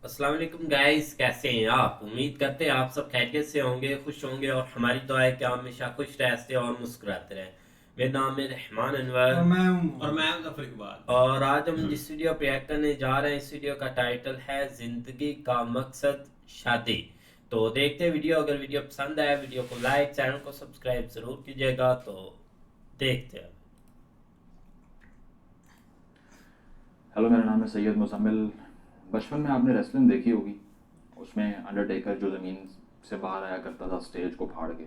अस्सलाम वालेकुम गाइस, कैसे हैं आप? उम्मीद करते हैं आप सब खैरियत से होंगे, खुश होंगे और हमारी दुआ है कि आप हमेशा खुश रहते और मुस्कुराते रहें। मेरा नाम है रहमान और अनवर। मैं हूँ और मोहम्मद। मैं जफर इकबाल। और आज हम जिस वीडियो पे रिएक्ट करने जा रहे हैं, इस वीडियो का टाइटल है जिंदगी का मकसद शादी। तो देखते हैं वीडियो। अगर वीडियो पसंद आया वीडियो को लाइक, चैनल को सब्सक्राइब जरूर कीजिएगा। तो देखते हैं। हेलो, मेरा नाम है सैयद मुज़म्मिल। बचपन में आपने रेसलिंग देखी होगी। उसमें अंडरटेकर जो ज़मीन से बाहर आया करता था स्टेज को फाड़ के।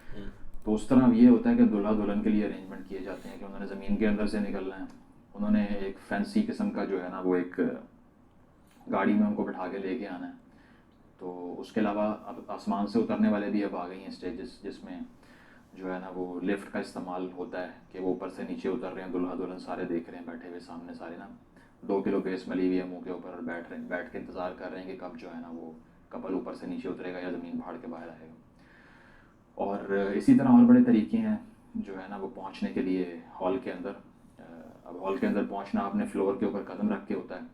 हम्म। तो उस तरह अब ये होता है कि दूल्हा दुल्हन के लिए अरेंजमेंट किए जाते हैं कि उन्होंने ज़मीन के अंदर से निकलना है। उन्होंने एक फैंसी किस्म का जो है ना वो एक गाड़ी में उनको बिठा के लेके आना है। तो उसके अलावा अब आसमान से उतरने वाले भी अब आ गई हैं स्टेजेस, जिसमें जो है ना वो लिफ्ट का इस्तेमाल होता है कि वो ऊपर से नीचे उतर रहे हैं, दूल्हा दुल्हन सारे देख रहे हैं बैठे हुए सामने, सारे ना 2 किलो बेस मली हुई है मुंह के ऊपर और बैठ के इंतज़ार कर रहे हैं कि कब जो है ना वो कपल ऊपर से नीचे उतरेगा या ज़मीन फाड़ के बाहर आएगा। और इसी तरह और बड़े तरीके हैं जो है ना वो पहुंचने के लिए हॉल के अंदर। अब हॉल के अंदर पहुंचना आपने फ्लोर के ऊपर कदम रख के होता है।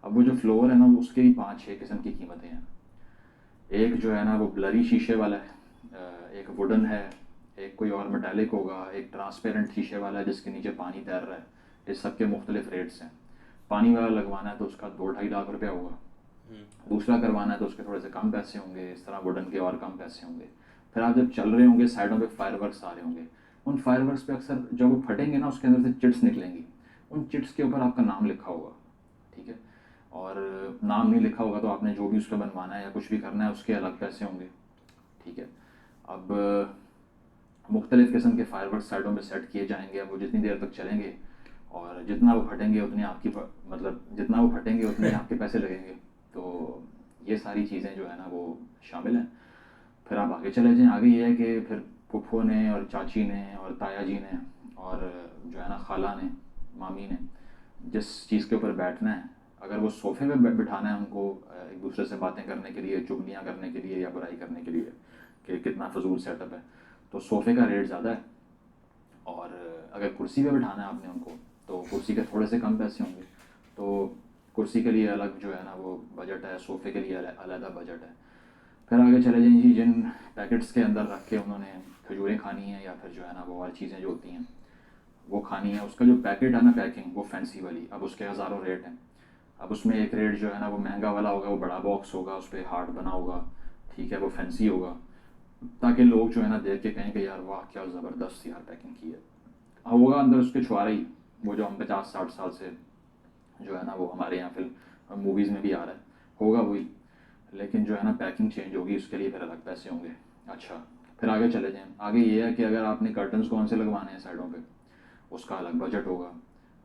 अब वो जो फ्लोर है ना उसके ही 5-6 किस्म की कीमतें हैं। एक जो है ना वो ब्लरी शीशे वाला है, एक वुडन है, एक कोई और मेटालिक होगा, एक ट्रांसपेरेंट शीशे वाला है जिसके नीचे पानी तैर रहा है। इस सब के मुख्तलिफ रेट्स हैं। पानी वाला लगवाना है तो उसका 2-2.5 लाख रुपया होगा। दूसरा करवाना है तो उसके थोड़े से कम पैसे होंगे। इस तरह वुडन के और कम पैसे होंगे। फिर आप जब चल रहे होंगे साइडों पे फायरवर्क्स आ रहे होंगे। उन फायरवर्क्स पे अक्सर जब वो फटेंगे ना उसके अंदर से चिट्स निकलेंगी। उन चिट्स के ऊपर आपका नाम लिखा होगा, ठीक है। और नाम नहीं लिखा होगा तो आपने जो भी उस पर बनवाना है या कुछ भी करना है उसके अलग पैसे होंगे, ठीक है। अब मुख्तलिफ़ किस्म के फायरवर्क्स साइडों पे सेट किए जाएंगे। अब वो जितनी देर तक चलेंगे और जितना वो फटेंगे उतनी आपकी मतलब जितना वो फटेंगे उतने आपके पैसे लगेंगे। तो ये सारी चीज़ें जो है ना वो शामिल हैं। फिर आप आगे चले जाएँ। आगे ये है कि फिर फूफो ने और चाची ने और ताया जी ने और जो है ना खाला ने, मामी ने जिस चीज़ के ऊपर बैठना है, अगर वो सोफ़े पे बिठाना है उनको एक दूसरे से बातें करने के लिए, चुगलियाँ करने के लिए या बुराई करने के लिए कि कितना फजूल सेटअप है, तो सोफ़े का रेट ज़्यादा है। और अगर कुर्सी पे बिठाना है आपने उनको तो कुर्सी के थोड़े से कम पैसे होंगे। तो कुर्सी के लिए अलग जो है ना वो बजट है, सोफ़े के लिए अलग बजट है। फिर आगे चले जाइए जी। जिन पैकेट्स के अंदर रख के उन्होंने खजूरें खानी है या फिर जो है ना वो और चीज़ें जो होती हैं वो खानी है, उसका जो पैकेट है ना, पैकिंग वो फैंसी वाली, अब उसके हज़ारों रेट हैं। अब उसमें एक रेट जो है ना वो महंगा वाला होगा, वो बड़ा बॉक्स होगा, उस पर हार्ट बना होगा, ठीक है, वो फैंसी होगा, ताकि लोग जो है ना देख के कहें कि यार वाह क्या ज़बरदस्त यार पैकिंग की है। होगा अंदर उसके छुआरा ही, वो जो हम 50-60 साल से जो है ना वो हमारे यहाँ फिल्म मूवीज़ में भी आ रहा है, होगा वही। लेकिन जो है ना पैकिंग चेंज होगी, उसके लिए फिर अलग पैसे होंगे। अच्छा, फिर आगे चले जाएँ। आगे ये है कि अगर आपने कर्टन्स कौन से लगवाने हैं साइडों पे, उसका अलग बजट होगा।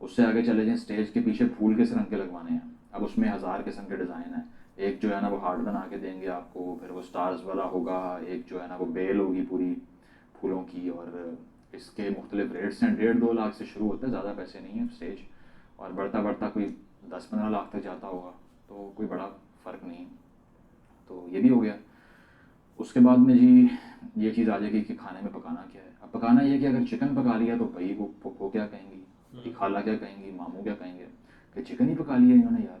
उससे आगे चले जाएँ। स्टेज के पीछे फूल किस रंग के लगवाने हैं, अब उसमें हज़ार किस्म के डिज़ाइन हैं। एक जो है ना वो हार्ट बना के देंगे आपको, फिर वो स्टार्स वाला होगा, एक जो है ना वो बेल होगी पूरी फूलों की। और इसके मुख्तलिफ रेट्स हैं। 1.5-2 लाख से शुरू होता है, ज़्यादा पैसे नहीं है स्टेज, और बढ़ता बढ़ता कोई 10-15 लाख तक जाता होगा। तो कोई बड़ा फ़र्क नहीं है। तो ये भी हो गया। उसके बाद में जी ये चीज़ आ जाएगी कि खाने में पकाना क्या है। अब पकाना ये है कि अगर चिकन पका लिया तो भाई वो फूफो क्या कहेंगी, मेरी खाला क्या कहेंगी, मामू क्या कहेंगे कि चिकन ही पका लिया इन्होंने यार।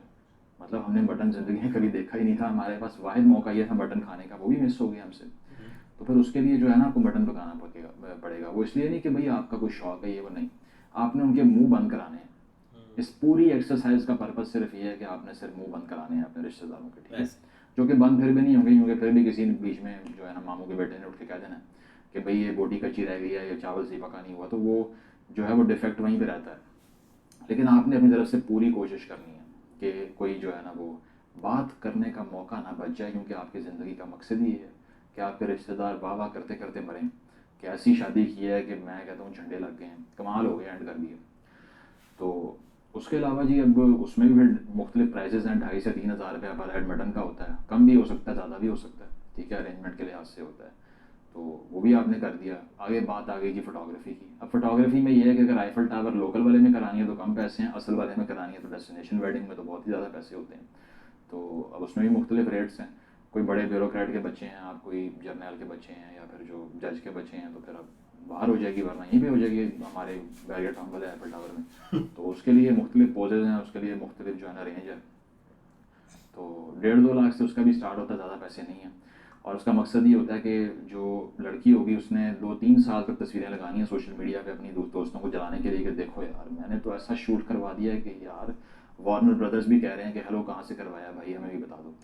मतलब हमने मटन ज़िंदगी में कभी देखा ही नहीं था, हमारे पास वाहिद मौका ये था मटन खाने का, वो भी मिस हो गया हमसे। तो फिर उसके लिए जो है ना आपको मटन पकाना पड़ेगा। वो इसलिए नहीं कि भाई आपका कोई शौक है ये वो, नहीं, आपने उनके मुंह बंद कराने हैं। इस पूरी एक्सरसाइज का पर्पज़ सिर्फ ये है कि आपने सिर्फ मुंह बंद कराने हैं अपने रिश्तेदारों के, ठीक है। वैसे जो कि बंद फिर भी नहीं होंगे, क्योंकि फिर भी किसी ने बीच में जो है ना मामू के बेटे ने उठ के कह देना कि भाई ये बोटी कच्ची रह गई है या चावल सही पका नहीं हुआ, तो वो जो है वो डिफेक्ट वहीं पे रहता है। लेकिन आपने अपनी तरफ से पूरी कोशिश करनी है कि कोई जो है ना वो बात करने का मौका ना बच जाए, क्योंकि आपकी ज़िंदगी का मकसद ही है कि आपके रिश्तेदार वाह वाह करते करते मरें कि ऐसी शादी की है कि मैं कहता हूँ झंडे लग गए हैं, कमाल हो गया, एंड कर दिया। तो उसके अलावा जी अब उसमें भी फिर मुख्तलिफ प्राइजेज़ हैं। 2,500 से 3,000 रुपया पर हेड मटन का होता है, कम भी हो सकता है, ज़्यादा भी हो सकता है, ठीक है, अरेंजमेंट के लिहाज से होता है। तो वो भी आपने कर दिया। आगे बात आ गई कि फ़ोटोग्राफ़ी की। अब फ़ोटोग्राफ़ी में ये है कि अगर आईफल टावर लोकल वाले में करानी है तो कम पैसे हैं, असल वाले में करानी है तो डेस्टिनेशन वेडिंग में तो बहुत ही ज़्यादा पैसे होते हैं। तो अब उसमें भी मुख्तलिफ रेट्स हैं। कोई बड़े ब्यूरोक्रेट के बच्चे हैं आप, कोई जर्नल के बच्चे हैं या फिर जो जज के बच्चे हैं, तो फिर अब बाहर हो जाएगी, वरना यहीं पे हो जाएगी हमारे बैरियर टाउन वाले एफिल टावर में। तो उसके लिए मुख्तलिफ पोजेज़ हैं, उसके लिए मुख्तलिफ जो है ना रेंज है। तो 1.5-2 लाख से उसका भी स्टार्ट होता है, ज़्यादा पैसे नहीं है। और उसका मकसद ये होता है कि जो लड़की होगी उसने 2-3 साल तक तस्वीरें लगानी है सोशल मीडिया पे अपनी दोस्तों को जलाने के लिए कि देखो यार मैंने तो ऐसा शूट करवा दिया है कि यार वार्नर ब्रदर्स भी कह रहे हैं कि हेलो कहाँ से करवाया भाई, हमें भी बता दो।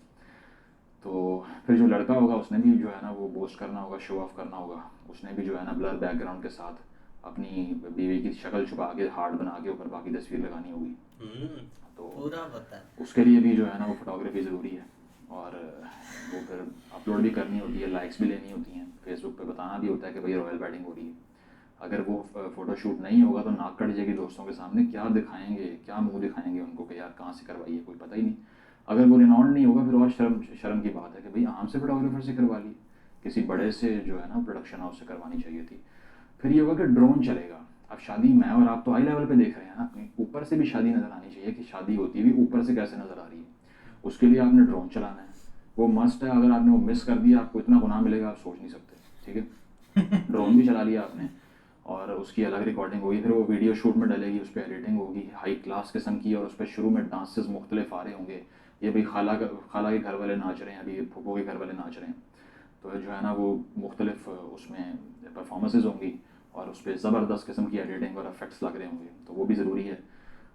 तो फिर जो लड़का होगा उसने भी जो है ना वो बोस्ट करना होगा, शो ऑफ करना होगा, उसने भी जो है ना ब्लर बैकग्राउंड के साथ अपनी बीवी की शक्ल छुपा के हार्ड बना के ऊपर बाकी तस्वीर लगानी होगी। तो पूरा पता है। उसके लिए भी जो है ना वो फोटोग्राफी ज़रूरी है, और वो फिर अपलोड भी करनी होती है, लाइक्स भी लेनी होती हैं, फेसबुक पे बताना भी होता है कि भाई रॉयल बैटिंग हो रही है। अगर वो फ़ोटोशूट नहीं होगा तो नाक कट जाएगी दोस्तों के सामने, क्या दिखाएंगे, क्या मुंह दिखाएंगे उनको कि यार कहाँ से करवाई है, कोई पता ही नहीं। अगर वो रिनाउंड नहीं होगा फिर और शर्म शर्म की बात है कि भाई आम से फोटोग्राफर से करवा ली, किसी बड़े से जो है ना प्रोडक्शन हाउस से करवानी चाहिए थी। फिर ये होगा कि ड्रोन चलेगा। अब शादी मैं और आप तो हाई लेवल पे देख रहे हैं ना, ऊपर से भी शादी नज़र आनी चाहिए कि शादी होती हुई ऊपर से कैसे नज़र आ रही है। उसके लिए आपने ड्रोन चलाना है, वो मस्ट है। अगर आपने वो मिस कर दिया आपको इतना गुनाह मिलेगा आप सोच नहीं सकते, ठीक है। ड्रोन भी चला लिया आपने और उसकी अलग रिकॉर्डिंग होगी, फिर वो वीडियो शूट में डलेगी, उस पर एडिटिंग होगी हाई क्लास किस्म की, और उस पर शुरू में डांसेस मुख्तलिफ आ रहे होंगे, ये भाई खाला के घर वाले नाच रहे हैं, अभी फूफो के घर वाले नाच रहे हैं, तो जो है ना वो मुख्तलिफ उसमें परफॉर्मेंसेज होंगी और उस पर ज़बरदस्त किस्म की एडिटिंग और इफेक्ट्स लग रहे होंगे। तो वो भी ज़रूरी है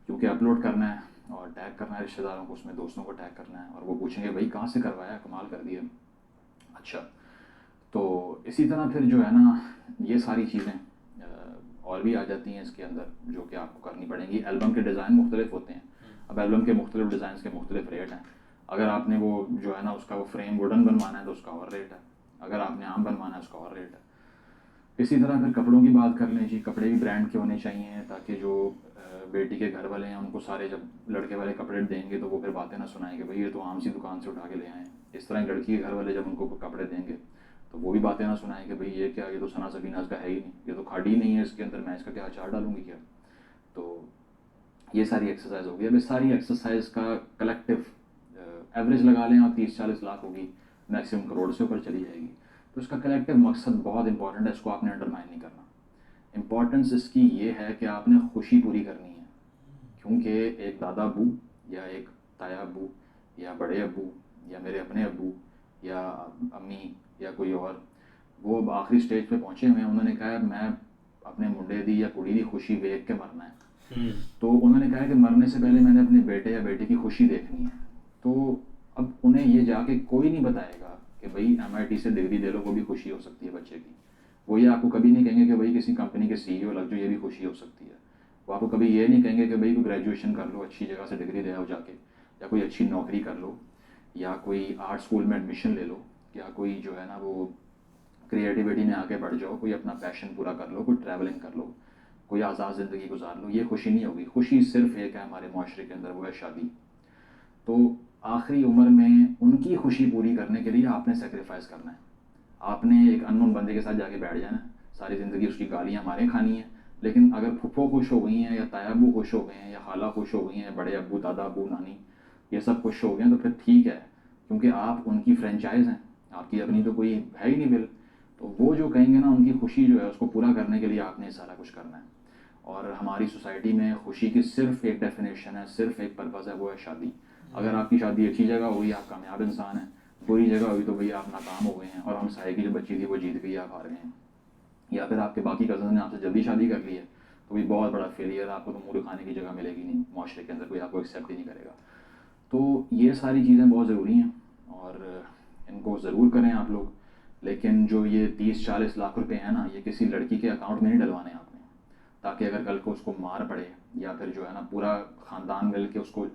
क्योंकि अपलोड करना है और टैग करना है रिश्तेदारों को, उसमें दोस्तों को टैग करना है और वो पूछेंगे भाई कहाँ से करवाया, कमाल कर दिया। अच्छा, तो इसी तरह फिर जो है ना ये सारी चीज़ें और भी आ जाती हैं इसके अंदर जो कि आपको करनी पड़ेंगी। एल्बम के डिज़ाइन मुख्तलिफ होते हैं, अब एल्बम के मुख्तलिफ डिज़ाइन के मुख्तलिफ रेट हैं। अगर आपने वो जो है ना उसका वो फ्रेम वुडन बनवाना है तो उसका और रेट है, अगर आपने आम बनवाना है उसका और रेट है। इसी तरह फिर कपड़ों की बात कर लें जी, कपड़े भी ब्रांड के होने चाहिए ताकि जो बेटी के घर वाले हैं उनको सारे जब लड़के वाले कपड़े देंगे तो वो फिर बातें ना सुनाएं कि भाई ये तो आम सी दुकान से उठा के ले आए। इस तरह लड़की के घर वाले जब उनको कपड़े देंगे तो वो भी बातें ना सुनाएं कि भाई ये क्या, ये तो सना सबीना का है ही नहीं, ये तो खाड़ी नहीं है इसके अंदर, मैं इसका क्या अचार डालूंगी क्या। तो ये सारी एक्सरसाइज होगी। अब इस सारी एक्सरसाइज का कलेक्टिव एवरेज लगा लें आप 30-40 लाख होगी, मैक्सिमम करोड़ से ऊपर चली जाएगी। तो इसका कलेक्टिव मकसद बहुत इंपॉर्टेंट है, इसको आपने अंडरमाइन नहीं करना। इम्पॉर्टेंस इसकी ये है कि आपने खुशी पूरी करनी है, क्योंकि एक दादा अबू या एक ताया अबू या बड़े अबू या मेरे अपने अबू या अम्मी या कोई और, वो अब आखिरी स्टेज पे पहुँचे हुए हैं, उन्होंने कहा है मैं अपने मुंडे दी या कुड़ी दी खुशी देख के मरना है। तो उन्होंने कहा कि मरने से पहले मैंने अपने बेटे या बेटी की खुशी देखनी है। तो अब उन्हें ये जाके कोई नहीं बताएगा कि भाई MIT से डिग्री दे लो, वो भी खुशी हो सकती है बच्चे की। वो ये आपको कभी नहीं कहेंगे कि भाई किसी कंपनी के CEO लग जाओ, ये भी खुशी हो सकती है। वो आपको कभी ये नहीं कहेंगे कि भाई कोई ग्रेजुएशन कर लो, अच्छी जगह से डिग्री ले आओ जाके, या कोई अच्छी नौकरी कर लो, या कोई आर्ट स्कूल में एडमिशन ले लो, या कोई जो है ना वो क्रिएटिविटी में आगे बढ़ जाओ, कोई अपना पैशन पूरा कर लो, कोई ट्रैवलिंग कर लो, कोई आज़ाद ज़िंदगी गुजार लो। ये खुशी नहीं होगी। खुशी सिर्फ एक है हमारे माशरे के अंदर, वो है शादी। तो आखिरी उम्र में उनकी खुशी पूरी करने के लिए आपने सेक्रीफाइस करना है। आपने एक अननोन बंदे के साथ जाके बैठ जाना है, सारी ज़िंदगी उसकी गालियाँ मारें खानी है। लेकिन अगर फुफ्फो खुश हो गई हैं या ताया अबू खुश हो गए हैं या खाला खुश हो गई हैं, बड़े अबू दादा अबू नानी ये सब खुश हो गए हैं, तो फिर ठीक है, क्योंकि आप उनकी फ्रेंचाइज हैं, आपकी अपनी तो कोई है ही नहीं बिल। तो वो जो कहेंगे ना उनकी खुशी जो है उसको पूरा करने के लिए आपने सारा कुछ करना है। और हमारी सोसाइटी में खुशी की सिर्फ एक डेफिनेशन है, सिर्फ एक पर्पज़ है, वो है शादी। अगर आपकी शादी अच्छी जगह हुई आप कामयाब इंसान हैं, बुरी जगह हुई तो भैया आप नाकाम हो गए हैं और हम साए की जो बच्ची थी वो जीत गई, आप हार गए हैं। या फिर आपके बाकी कज़न ने आपसे जल्दी शादी कर ली है तो भी बहुत बड़ा फेलियर, आपको तो मुँह दिखाने की जगह मिलेगी नहीं, माशरे के अंदर कोई आपको एक्सेप्ट ही नहीं करेगा। तो ये सारी चीज़ें बहुत ज़रूरी हैं और इनको ज़रूर करें आप लोग। लेकिन जो ये 30-40 लाख रुपए हैं ना, ये किसी लड़की के अकाउंट में नहीं डलवाने आपने, ताकि अगर कल को उसको मार पड़े या फिर जो है ना पूरा ख़ानदान मिल के उसको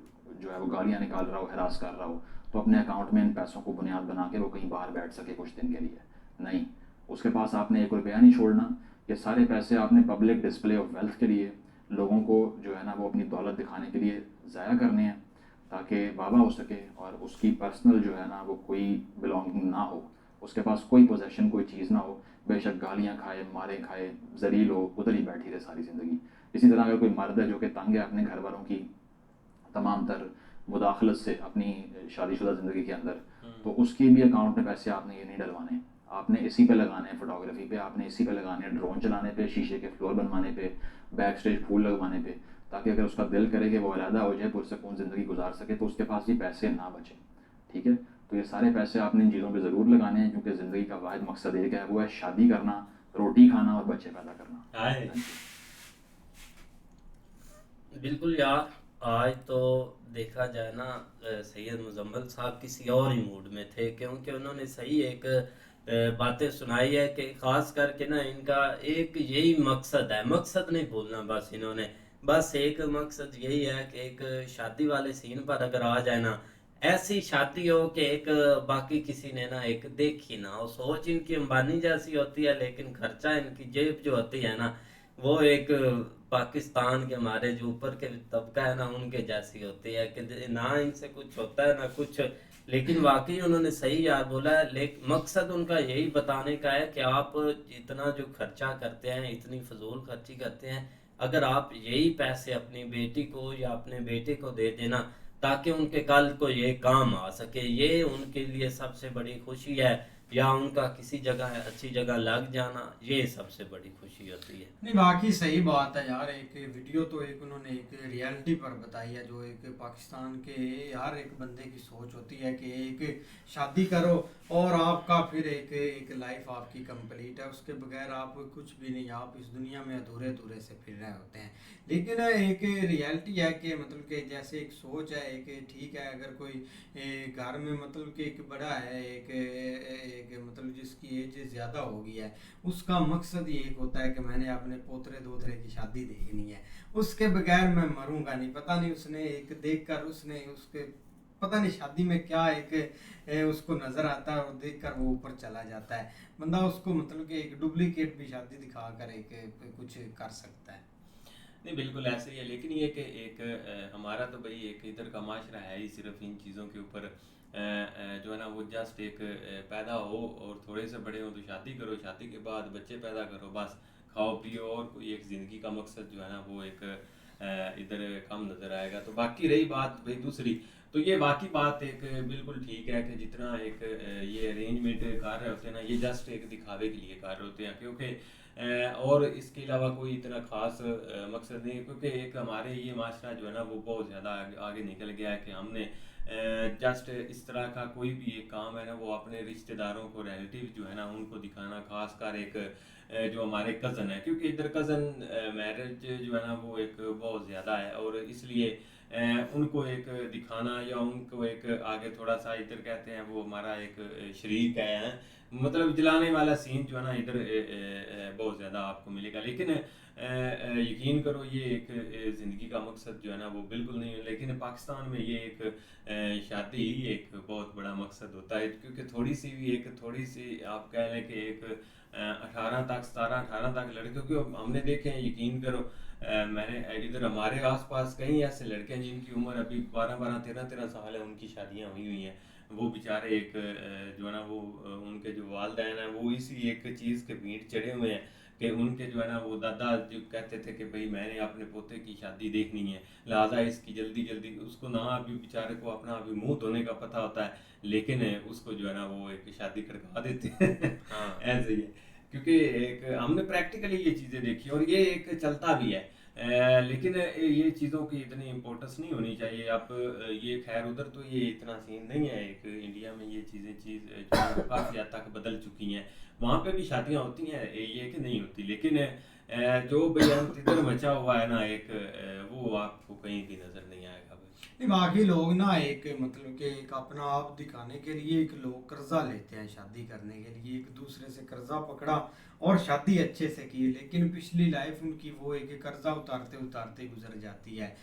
जो है वो गालियाँ निकाल रहा हो, हरास कर रहा हो, तो अपने अकाउंट में इन पैसों को बुनियाद बना के वो कहीं बाहर बैठ सके कुछ दिन के लिए। नहीं, उसके पास आपने 1 रुपया नहीं छोड़ना। ये सारे पैसे आपने पब्लिक डिस्प्ले ऑफ वेल्थ के लिए, लोगों को जो है ना वो अपनी दौलत दिखाने के लिए ज़ाया करने हैं, ताकि बाबा हो सके और उसकी पर्सनल जो है ना वो कोई बिलोंगिंग ना हो, उसके पास कोई पोजेशन कोई चीज़ ना हो, बेशक गालियाँ खाए, मारे खाए, जलील हो, उधर ही बैठी रहे सारी ज़िंदगी। इसी तरह अगर कोई मर्द है जो कि तंग है अपने घर वालों की तमाम तर मुदाखलत से अपनी शादीशुदा ज़िंदगी के अंदर, तो उसके भी अकाउंट में पैसे आपने ये नहीं डलवाने, आपने इसी पे लगाने हैं, फोटोग्राफी पे आपने इसी पे लगाने हैं, ड्रोन चलाने पे, शीशे के फ्लोर बनवाने पे, बैक स्टेज फूल लगवाने पे, ताकि अगर उसका दिल करे कि वो अलहदा हो जाए, पुरसकून ज़िंदगी गुजार सके, तो उसके पास ये पैसे ना बचें। ठीक ठीक है। तो ये सारे पैसे आपने इन चीज़ों पे ज़रूर लगाने हैं, क्योंकि ज़िंदगी का वाहिद मकसद एक है, वो है शादी करना, रोटी खाना और बच्चे पैदा करना। हाय बिल्कुल यार। आज तो देखा जाए ना, सैयद मुजम्मल साहब किसी और ही मूड में थे, क्योंकि उन्होंने सही एक बातें सुनाई है कि खास करके ना इनका एक यही मकसद है, मकसद नहीं भूलना बस इन्होंने, बस एक मकसद यही है कि एक शादी वाले सीन पर अगर आ जाए ना, ऐसी शादी हो कि एक बाकी किसी ने ना एक देखी ना हो। सोच इनकी अंबानी जैसी होती है, लेकिन खर्चा इनकी जेब जो होती है ना, वो एक पाकिस्तान के हमारे जो ऊपर के तबका है ना, उनके जैसी होती है कि ना इनसे कुछ होता है ना कुछ। लेकिन वाकई उन्होंने सही यार बोला है, लेकिन मकसद उनका यही बताने का है कि आप इतना जो खर्चा करते हैं, इतनी फजूल खर्ची करते हैं, अगर आप यही पैसे अपनी बेटी को या अपने बेटे को दे देना, ताकि उनके कल को ये काम आ सके, ये उनके लिए सबसे बड़ी खुशी है। या उनका किसी जगह अच्छी जगह लग जाना, ये सबसे बड़ी खुशी होती है। नहीं, बाकी सही बात है यार। एक वीडियो तो एक उन्होंने एक रियलिटी पर बताई है, जो एक पाकिस्तान के हर एक बंदे की सोच होती है कि एक शादी करो और आपका फिर एक एक लाइफ आपकी कंप्लीट है, उसके बगैर आप कुछ भी नहीं, आप इस दुनिया में अधूरे अधूरे से फिर रहे होते हैं। लेकिन एक रियलिटी है कि मतलब कि जैसे एक सोच है, एक ठीक है, अगर कोई घर में मतलब कि एक बड़ा है, एक मतलब जिसकी एज ज़्यादा हो गई है, उसका मकसद ये एक होता है कि मैंने अपने पोतरे दोतरे की शादी देखनी है, उसके बगैर मैं मरूंगा नहीं। पता नहीं उसने एक देखकर उसने उसके पता नहीं शादी में क्या एक उसको नजर आता है, और देखकर वो ऊपर चला जाता है बंदा, उसको मतलब कि एक डुप्लीकेट भी शादी दिखाकर एक कुछ कर सकता है। नहीं बिल्कुल ऐसे ही है, लेकिन ये कि एक हमारा तो भाई एक इधर का माशरा है ही सिर्फ इन चीज़ों के ऊपर, जो है ना वो जस्ट एक पैदा हो और थोड़े से बड़े हो तो शादी करो, शादी के बाद बच्चे पैदा करो, बस खाओ पियो, और कोई एक ज़िंदगी का मकसद जो है ना वो एक इधर कम नज़र आएगा। तो बाकी रही बात भाई दूसरी, तो ये बाकी बात एक बिल्कुल ठीक है कि जितना एक ये अरेंजमेंट कर रहे होते हैं ना, ये जस्ट एक दिखावे के लिए कर रहे होते हैं, क्योंकि और इसके अलावा कोई इतना खास मकसद नहीं है, क्योंकि एक हमारे ये माशरा जो है ना वो बहुत ज़्यादा आगे निकल गया है कि हमने जस्ट इस तरह का कोई भी एक काम है ना वो अपने रिश्तेदारों को, रिलेटिव जो है ना उनको दिखाना, खासकर एक जो हमारे कज़न है, क्योंकि इधर कज़न मैरिज जो है ना वो एक बहुत ज़्यादा है, और इसलिए उनको एक दिखाना या उनको एक आगे थोड़ा सा इधर कहते हैं वो हमारा एक शरीक है, मतलब जलाने वाला सीन जो है ना इधर बहुत ज़्यादा आपको मिलेगा। लेकिन यकीन करो ये एक ज़िंदगी का मकसद जो है ना वो बिल्कुल नहीं है, लेकिन पाकिस्तान में ये एक शादी ही एक बहुत बड़ा मकसद होता है, क्योंकि थोड़ी सी भी एक थोड़ी सी आप कह लें कि एक 18 तक 17-18 तक लड़कियों को हमने देखे हैं, यकीन करो मैंने इधर हमारे आसपास कई ऐसे लड़के हैं जिनकी उम्र अभी 12-12 13-13 साल है, उनकी शादियां हुई हैं। वो बेचारे एक जो है ना वो उनके जो वालिदैन हैं वो इसी एक चीज़ के भीड़ चढ़े हुए हैं कि उनके जो है ना वो दादा जो कहते थे कि भाई मैंने अपने पोते की शादी देखनी है, लिहाजा इसकी जल्दी जल्दी, उसको ना अभी बेचारे को अपना अभी मुंह धोने का पता होता है, लेकिन उसको जो है ना वो एक शादी करवा देते हैं हाँ, ऐसे ही है, क्योंकि एक हमने प्रैक्टिकली ये चीज़ें देखी और ये एक चलता भी है। लेकिन ये चीज़ों की इतनी इम्पोर्टेंस नहीं होनी चाहिए। अब ये खैर उधर तो ये इतना सीन नहीं है, एक इंडिया में ये चीज़ें जो है वो काफ़ी हद तक बदल चुकी हैं। वहाँ पे भी शादियाँ होती हैं, ये कि नहीं होती, लेकिन जो बेअंत इधर मचा हुआ है ना एक वो आपको कहीं भी नज़र नहीं आएगा भाई। नहीं, बाकी लोग ना एक मतलब कि एक अपना आप दिखाने के लिए एक लोग कर्जा लेते हैं शादी करने के लिए, एक दूसरे से कर्जा पकड़ा और शादी अच्छे से की, लेकिन पिछली लाइफ उनकी वो एक कर्जा उतारते उतारते गुजर जाती है।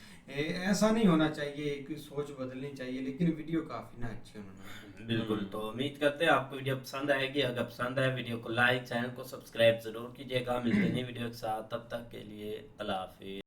ऐसा नहीं होना चाहिए, एक सोच बदलनी चाहिए। लेकिन वीडियो काफ़ी ना अच्छी उन्होंने बिल्कुल, तो उम्मीद करते हैं आपको वीडियो पसंद आएगी। अगर पसंद आए वीडियो को लाइक, चैनल को सब्सक्राइब जरूर कीजिएगा। मिलते हैं नई वीडियो के साथ, तब तक के लिए अल्लाह हाफिज।